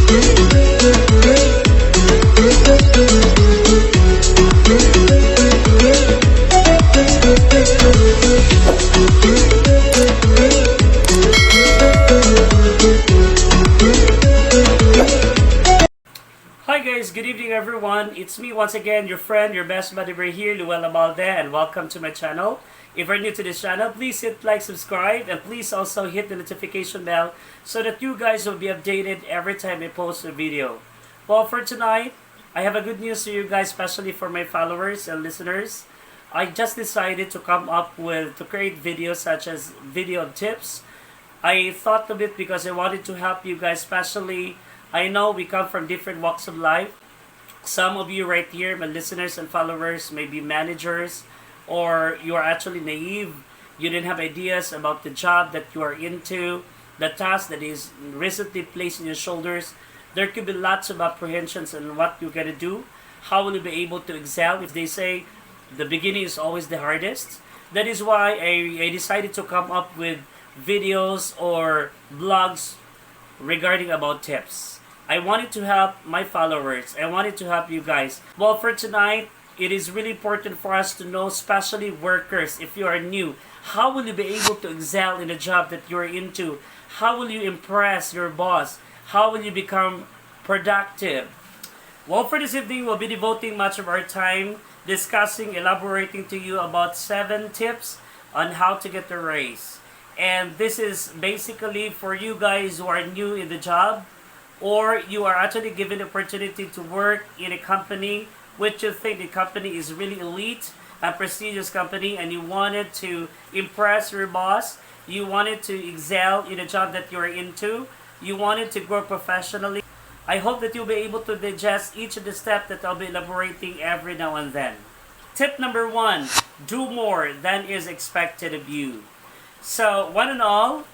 Hi guys, good evening everyone. It's me once again, your friend, your best buddy here, Luella Balde, and welcome to my channel. If you're new to this channel, please hit like, subscribe, and please also hit the notification bell so that you guys will be updated every time I post a video. Well, for tonight, I have a good news to you guys, especially for my followers and listeners. I just decided to come up with, to create videos such as video tips. I thought of it because I wanted to help you guys, especially I know we come from different walks of life. Some of you right here, my listeners and followers, may be managers, or you are actually naive. You didn't have ideas about the job that you are into, the task that is recently placed in your shoulders. There could be lots of apprehensions on what you're going to do. How will you be able to excel? If they say the beginning is always the hardest. That is why I decided to come up with videos or blogs regarding about tips. I wanted to help my followers. I wanted to help you guys. Well, for tonight, it is really important for us to know, especially workers, if you are new, how will you be able to excel in a job that you're into? How will you impress your boss? How will you become productive? Well, for this evening, we'll be devoting much of our time discussing, elaborating to you about 7 tips on how to get a raise. And this is basically for you guys who are new in the job, or you are actually given the opportunity to work in a company which you think the company is really elite and prestigious company, and you wanted to impress your boss, you wanted to excel in a job that you're into, you wanted to grow professionally. I hope that you'll be able to digest each of the steps that I'll be elaborating every now and then. Tip number 1, do more than is expected of you. So, one and all,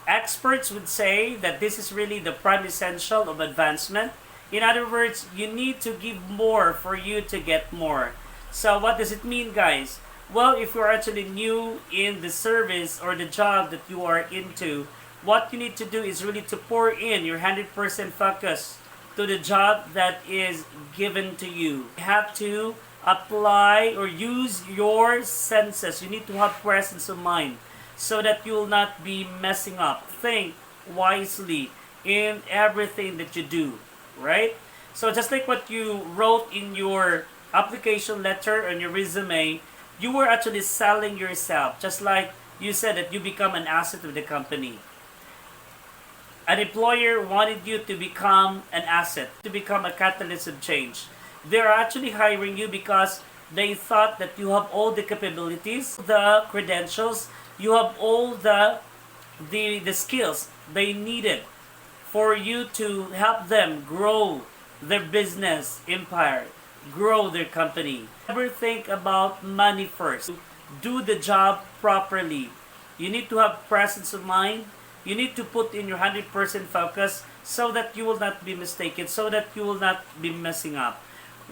experts would say that this is really the prime essential of advancement. In other words, you need to give more for you to get more. So what does it mean, guys? Well, if you're actually new in the service or the job that you are into, what you need to do is really to pour in your 100% focus to the job that is given to you. You have to apply or use your senses. You need to have presence of mind so that you will not be messing up. Think wisely in everything that you do, right? So just like what you wrote in your application letter and your resume, you were actually selling yourself. Just like you said that you become an asset of the company. An employer wanted you to become an asset, to become a catalyst of change. They're actually hiring you because they thought that you have all the capabilities, the credentials, you have all the skills they needed for you to help them grow their business empire, grow their company. Never think about money first. Do the job properly. You need to have presence of mind. You need to put in your 100% focus so that you will not be mistaken, so that you will not be messing up.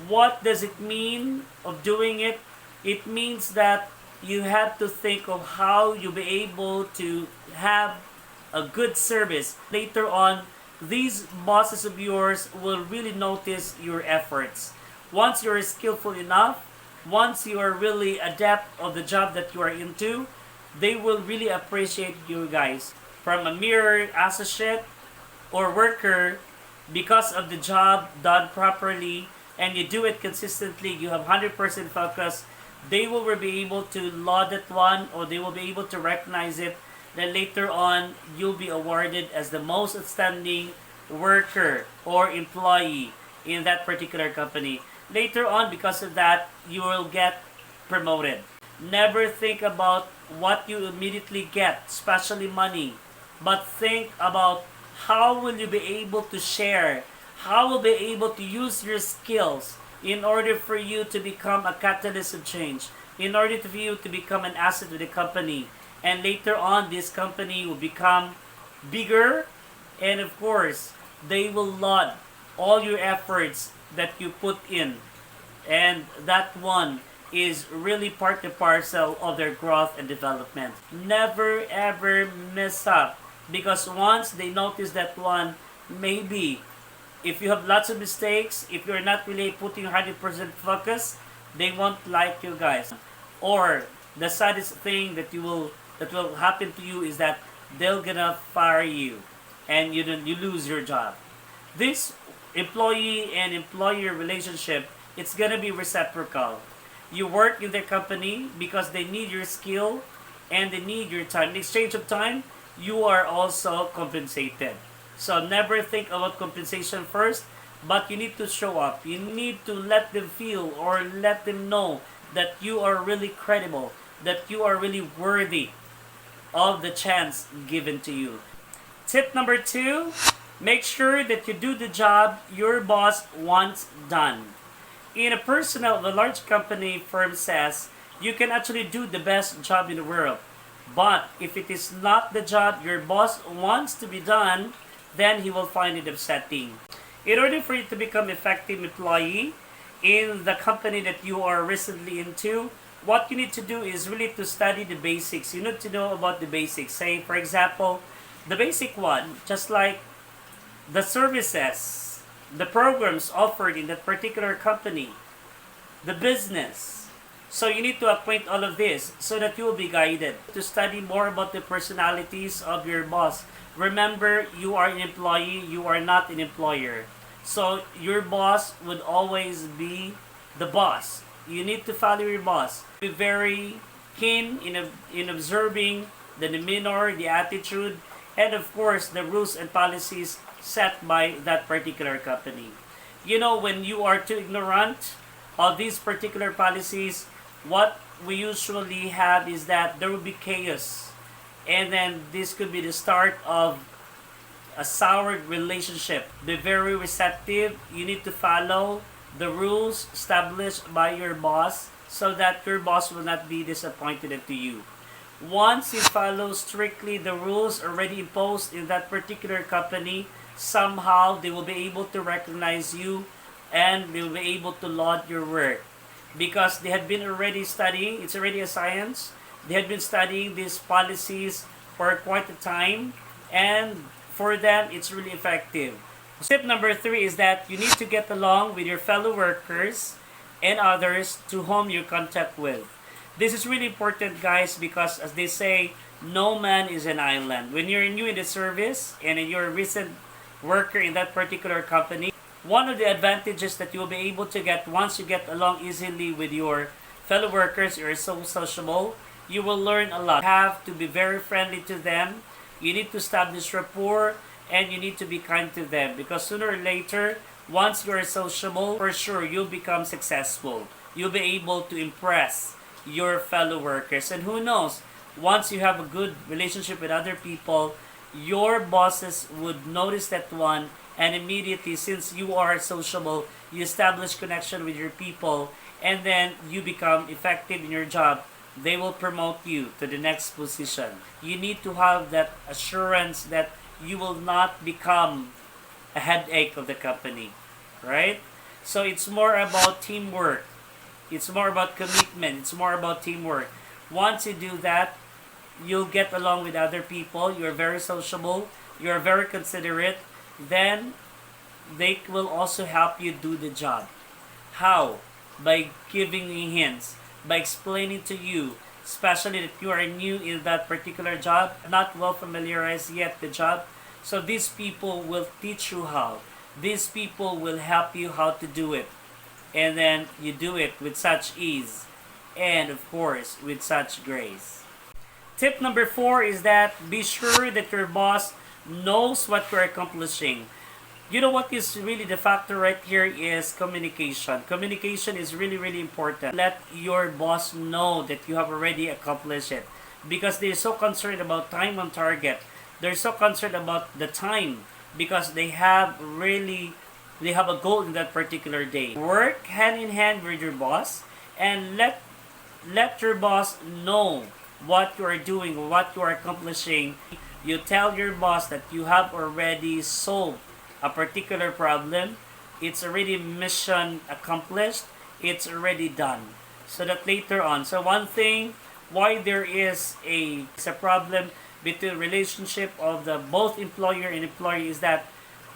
What does it mean of doing it? It means that you have to think of how you'll be able to have a good service. Later on, these bosses of yours will really notice your efforts. Once you're skillful enough, once you are really adept of the job that you are into, they will really appreciate you guys. From a mere associate or worker, because of the job done properly and you do it consistently, you have 100% focus, they will be able to laud that one, or they will be able to recognize it. Then later on, you'll be awarded as the most outstanding worker or employee in that particular company. Later on, because of that, you will get promoted. Never think about what you immediately get, especially money, but think about how will you be able to share, how will you be able to use your skills in order for you to become a catalyst of change, in order for you to become an asset to the company. And later on, this company will become bigger, and of course, they will laud all your efforts that you put in. And that one is really part and parcel of their growth and development. Never ever mess up, because once they notice that one, maybe If you have lots of mistakes, if you're not really putting 100% focus, they won't like you guys. Or the saddest thing that will happen to you is that they're gonna fire you, and you lose your job. This employee and employer relationship, it's gonna be reciprocal. You work in their company because they need your skill and they need your time. In exchange of time, you are also compensated. So never think about compensation first, but you need to show up. You need to let them feel or let them know that you are really credible, that you are really worthy of the chance given to you. Tip number 2, make sure that you do the job your boss wants done. In a personal, a large company firm says, you can actually do the best job in the world. But if it is not the job your boss wants to be done, then he will find it upsetting. In order for you to become effective employee in the company that you are recently into, what you need to do is really to study the basics. You need to know about the basics. Say, for example, the basic one, just like the services, the programs offered in that particular company, the business. So you need to acquaint all of this so that you will be guided to study more about the personalities of your boss. Remember, you are an employee, you are not an employer. So your boss would always be the boss. You need to follow your boss. Be very keen in observing the demeanor, the attitude, and of course the rules and policies set by that particular company. You know, when you are too ignorant of these particular policies, what we usually have is that there will be chaos. And then this could be the start of a sour relationship. Be very receptive. You need to follow the rules established by your boss so that your boss will not be disappointed to you. Once you follow strictly the rules already imposed in that particular company, somehow they will be able to recognize you and they will be able to laud your work. Because they had been already studying, it's already a science, they had been studying these policies for quite a time, and for them it's really effective. Tip number 3 is that you need to get along with your fellow workers and others to whom you contact with. This is really important, guys, because as they say, no man is an island. When you're new in the service and you're a recent worker in that particular company, one of the advantages that you'll be able to get once you get along easily with your fellow workers, you're so sociable, you will learn a lot. You have to be very friendly to them. You need to establish rapport and you need to be kind to them because sooner or later, once you're sociable, for sure you'll become successful. You'll be able to impress your fellow workers. And who knows, once you have a good relationship with other people, your bosses would notice that one, and immediately, since you are sociable, you establish connection with your people, and then you become effective in your job. They will promote you to the next position. You need to have that assurance that you will not become a headache of the company, right? So it's more about teamwork. It's more about commitment. It's more about teamwork. Once you do that, you'll get along with other people. You're very sociable. You're very considerate. Then they will also help you do the job. How? By giving you hints, by explaining to you, especially that you are new in that particular job, not well familiarized yet the job. So these people will teach you how. These people will help you how to do it. And then you do it with such ease and of course with such grace. Tip number 4 is that be sure that your boss knows what you're accomplishing. You know what is really the factor right here is communication. Communication is really, really important. Let your boss know that you have already accomplished it because they're so concerned about time on target. They're so concerned about the time because they have a goal in that particular day. Work hand in hand with your boss and let your boss know what you are doing, what you are accomplishing. You tell your boss that you have already solved a particular problem. It's already mission accomplished. It's already done. So that later on. So one thing why there is a problem between relationship of the both employer and employee is that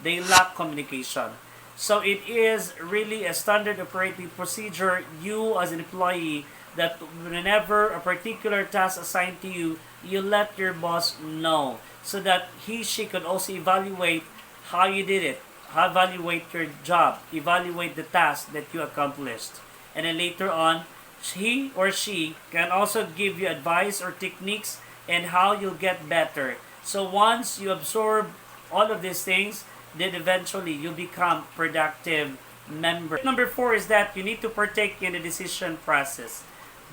they lack communication. So it is really a standard operating procedure, you as an employee, that whenever a particular task assigned to you, you let your boss know so that she could also evaluate how you did it, evaluate your job, evaluate the task that you accomplished. And then later on, he or she can also give you advice or techniques and how you'll get better. So once you absorb all of these things, then eventually you become productive member. Number 4 is that you need to partake in the decision process.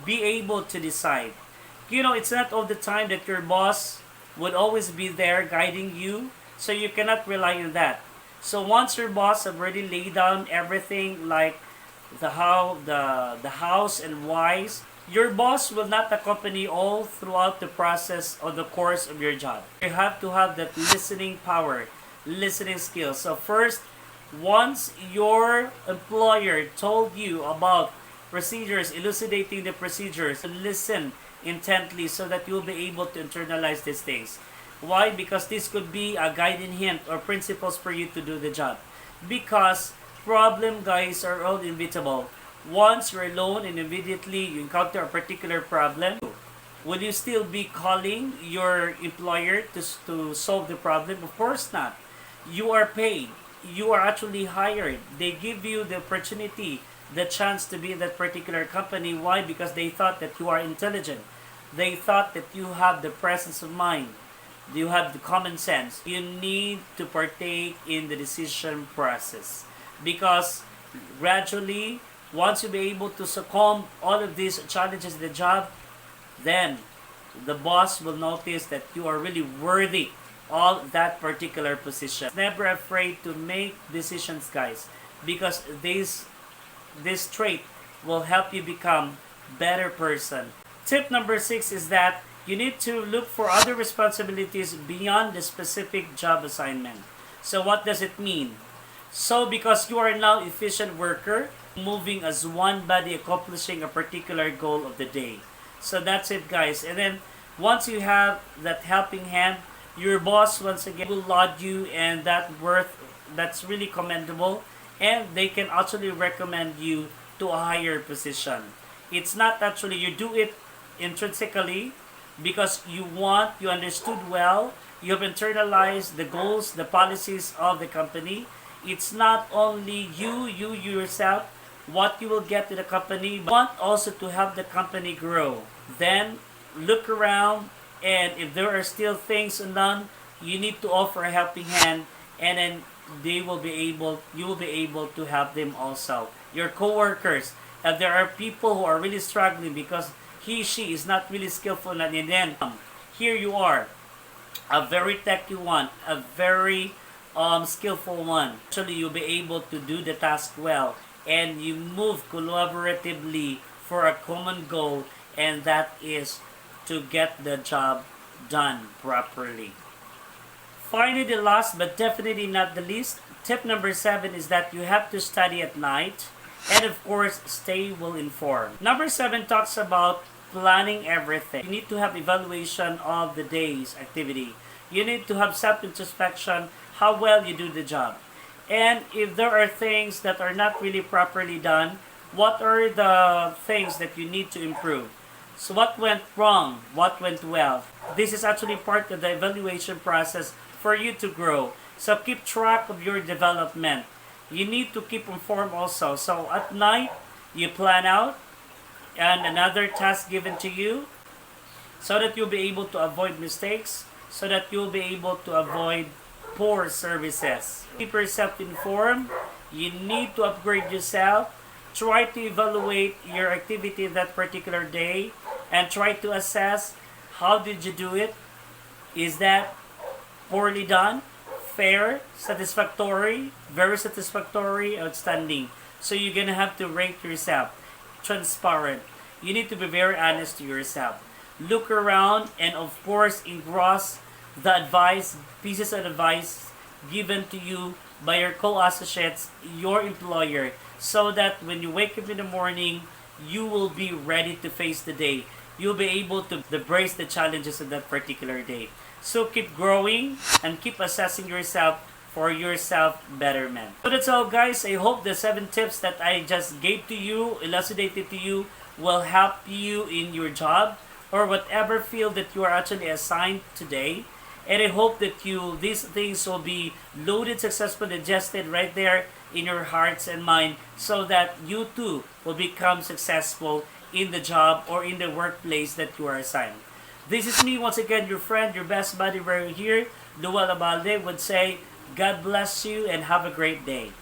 Be able to decide. You know, it's not all the time that your boss would always be there guiding you, so you cannot rely on that. So once your boss have already laid down everything like the hows and whys, your boss will not accompany all throughout the process or the course of your job. You have to have that listening power, listening skills. So first, once your employer told you about procedures, elucidating the procedures, listen intently so that you'll be able to internalize these things. Why? Because this could be a guiding hint or principles for you to do the job. Because problem, guys, are all inevitable. Once you're alone and immediately you encounter a particular problem, will you still be calling your employer to solve the problem? Of course not. You are paid. You are actually hired. They give you the opportunity, the chance to be in that particular company. Why? Because they thought that you are intelligent. They thought that you have the presence of mind. You have the common sense. You need to partake in the decision process. Because gradually, once you be able to succumb all of these challenges in the job, then the boss will notice that you are really worthy of that particular position. Never afraid to make decisions, guys, because this trait will help you become better person. Tip number 6 is that you need to look for other responsibilities beyond the specific job assignment. So what does it mean? So because you are now efficient worker, moving as one body, accomplishing a particular goal of the day. So that's it, guys. And then once you have that helping hand, your boss once again will laud you, and that's really commendable, and they can actually recommend you to a higher position. It's not actually you do it intrinsically because you understood well, you have internalized the goals, the policies of the company. It's not only you yourself, what you will get to the company, but want also to help the company grow. Then look around, and if there are still things undone, you need to offer a helping hand, and then you will be able to help them also. Your coworkers, if there are people who are really struggling because she is not really skillful, and then here you are, a very techy one, a very skillful one. Actually, you'll be able to do the task well, and you move collaboratively for a common goal, and that is to get the job done properly. Finally, the last but definitely not the least, tip number 7 is that you have to study at night, and of course, stay well informed. Number 7 talks about planning everything. You need to have evaluation of the day's activity. You need to have self-introspection, how well you do the job. And if there are things that are not really properly done, what are the things that you need to improve? So what went wrong? What went well? This is actually part of the evaluation process for you to grow. So keep track of your development. You need to keep informed also. So at night, you plan out and another task given to you so that you'll be able to avoid mistakes, so that you'll be able to avoid poor services. Keep yourself informed. You need to upgrade yourself. Try to evaluate your activity that particular day and try to assess how did you do it. Is that poorly done, fair, satisfactory, very satisfactory, outstanding? So you're gonna have to rate yourself. Transparent. You need to be very honest to yourself. Look around and of course engross the advice, pieces of advice given to you by your co-associates, your employer, so that when you wake up in the morning, you will be ready to face the day. You'll be able to embrace the challenges of that particular day. So keep growing and keep assessing yourself for your self-betterment. So that's all, guys. I hope the 7 tips that I just gave to you, elucidated to you, will help you in your job or whatever field that you are actually assigned today. And I hope that these things will be loaded, successfully digested right there in your hearts and mind, so that you too will become successful in the job or in the workplace that you are assigned. This is me once again, your friend, your best buddy right here, Luwal Abalde, would say, God bless you and have a great day.